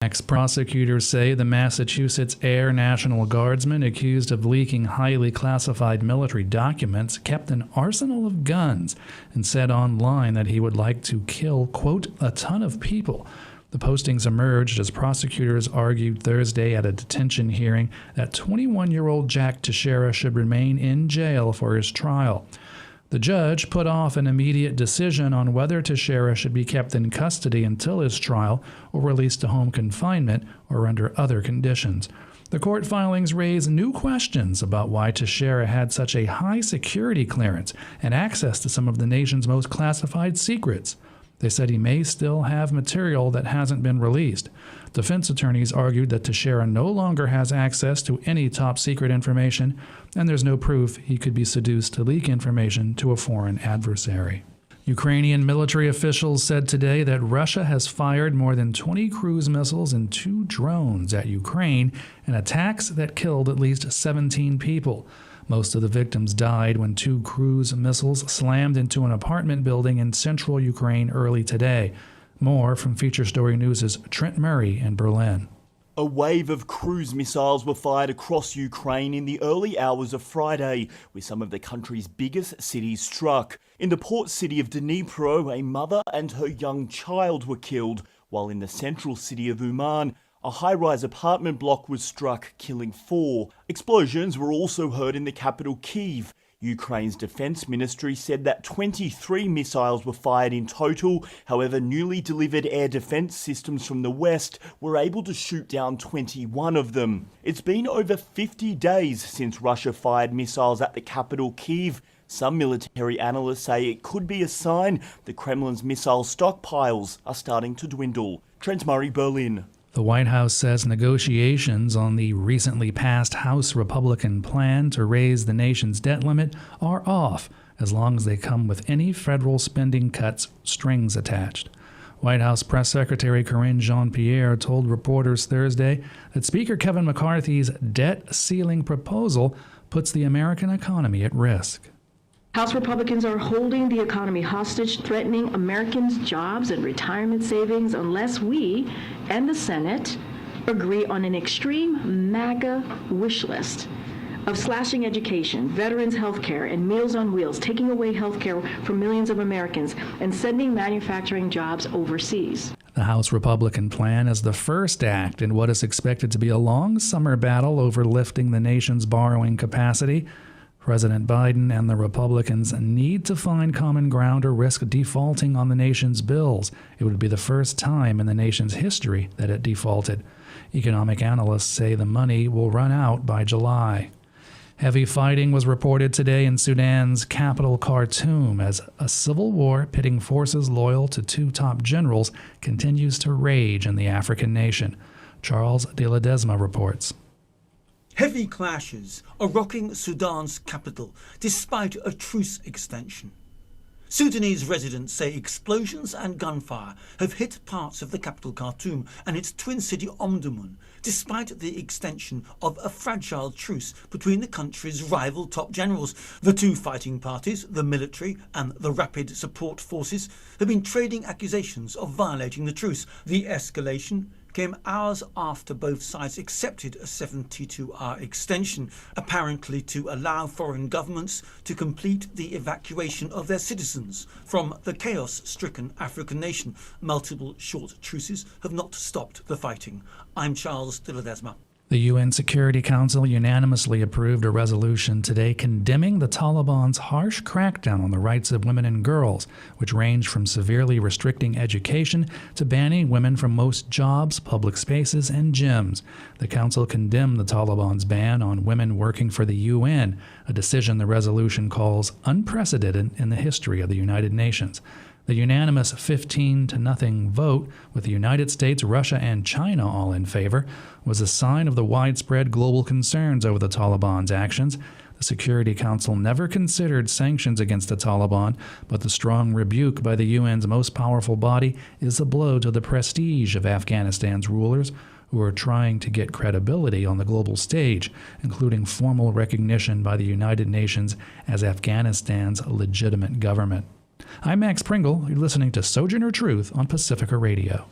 Prosecutors say the Massachusetts Air National Guardsman accused of leaking highly classified military documents kept an arsenal of guns and said online that he would like to kill, quote, a ton of people. The postings emerged as prosecutors argued Thursday at a detention hearing that 21-year-old Jack Teixeira should remain in jail for his trial. The judge put off an immediate decision on whether Teixeira should be kept in custody until his trial or released to home confinement or under other conditions. The court filings raise new questions about why Teixeira had such a high security clearance and access to some of the nation's most classified secrets. They said he may still have material that hasn't been released. Defense attorneys argued that Teixeira no longer has access to any top-secret information, and there's no proof he could be seduced to leak information to a foreign adversary. Ukrainian military officials said today that Russia has fired more than 20 cruise missiles and 2 drones at Ukraine in attacks that killed at least 17 people. Most of the victims died when 2 cruise missiles slammed into an apartment building in central Ukraine early today. More from Feature Story News' Trent Murray in Berlin. A wave of cruise missiles were fired across Ukraine in the early hours of Friday, with some of the country's biggest cities struck. In the port city of Dnipro, a mother and her young child were killed, while in the central city of Uman, a high-rise apartment block was struck, killing 4. Explosions were also heard in the capital Kyiv. Ukraine's defense ministry said that 23 missiles were fired in total. However, newly delivered air defense systems from the West were able to shoot down 21 of them. It's been over 50 days since Russia fired missiles at the capital Kyiv. Some military analysts say it could be a sign the Kremlin's missile stockpiles are starting to dwindle. Trent Murray, Berlin. The White House says negotiations on the recently passed House Republican plan to raise the nation's debt limit are off, as long as they come with any federal spending cuts strings attached. White House Press Secretary Karine Jean-Pierre told reporters Thursday that Speaker Kevin McCarthy's debt ceiling proposal puts the American economy at risk. House Republicans are holding the economy hostage, threatening Americans' jobs and retirement savings unless we and the Senate agree on an extreme MAGA wish list of slashing education, veterans' health care, and Meals on Wheels, taking away health care from millions of Americans, and sending manufacturing jobs overseas. The House Republican plan is the first act in what is expected to be a long summer battle over lifting the nation's borrowing capacity. President Biden and the Republicans need to find common ground or risk defaulting on the nation's bills. It would be the first time in the nation's history that it defaulted. Economic analysts say the money will run out by July. Heavy fighting was reported today in Sudan's capital, Khartoum, as a civil war pitting forces loyal to 2 top generals continues to rage in the African nation. Charles de Ledesma reports. Heavy clashes are rocking Sudan's capital despite a truce extension. Sudanese residents say explosions and gunfire have hit parts of the capital Khartoum and its twin city Omdurman, despite the extension of a fragile truce between the country's rival top generals. The 2 fighting parties, the military and the Rapid Support Forces, have been trading accusations of violating the truce. The escalation came hours after both sides accepted a 72-hour extension, apparently to allow foreign governments to complete the evacuation of their citizens from the chaos-stricken African nation. Multiple short truces have not stopped the fighting. I'm Charles de Ledesma. The UN Security Council unanimously approved a resolution today condemning the Taliban's harsh crackdown on the rights of women and girls, which range from severely restricting education to banning women from most jobs, public spaces, and gyms. The Council condemned the Taliban's ban on women working for the UN, a decision the resolution calls unprecedented in the history of the United Nations. The unanimous 15-0 vote, with the United States, Russia, and China all in favor, was a sign of the widespread global concerns over the Taliban's actions. The Security Council never considered sanctions against the Taliban, but the strong rebuke by the UN's most powerful body is a blow to the prestige of Afghanistan's rulers, who are trying to get credibility on the global stage, including formal recognition by the United Nations as Afghanistan's legitimate government. I'm Max Pringle. You're listening to Sojourner Truth on Pacifica Radio.